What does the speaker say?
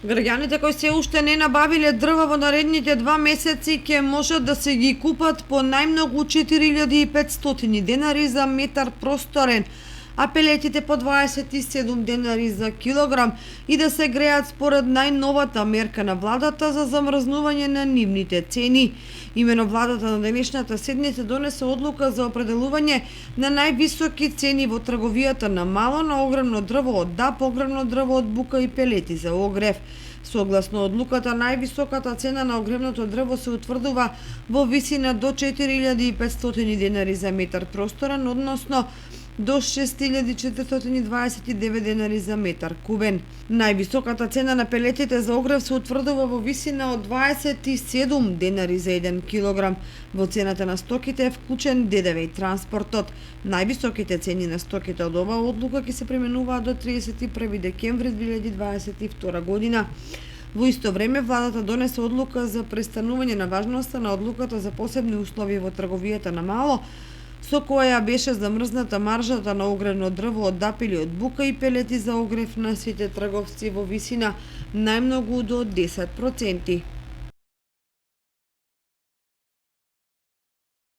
Граѓаните кои се уште не набавиле дрва во наредните 2 месеци ќе можат да се ги купат по најмногу 4500 денари за метар просторен, а пелетите по 27 денари за килограм и да се греат според најновата мерка на владата за замрзнување на нивните цени. Имено владата на денешната седница донесе одлука за определување на највисоки цени во трговијата на мало на огревно дрво од ДАП, огревно дрво од бука и пелети за огрев. Согласно одлуката, највисоката цена на огревното дрво се утврдува во висина до 4500 денари за метар просторен, односно до 6429 денари за метар кубен. Највисоката цена на пелетите за огрев се утврдува во висина од 27 денари за 1 килограм. Во цената на стоките е вклучен ДДВ и транспортот. Највисоките цени на стоките од оваа одлука ќе се применуваат до 31 декември 2022 година. Во исто време, владата донесе одлука за престанување на важноста на одлуката за посебни услови во трговијата на мало, со која беше замрзната маржата на огревно дрво од ДАП или од бука и пелети за огрев на сите трговци во висина најмногу до 10%.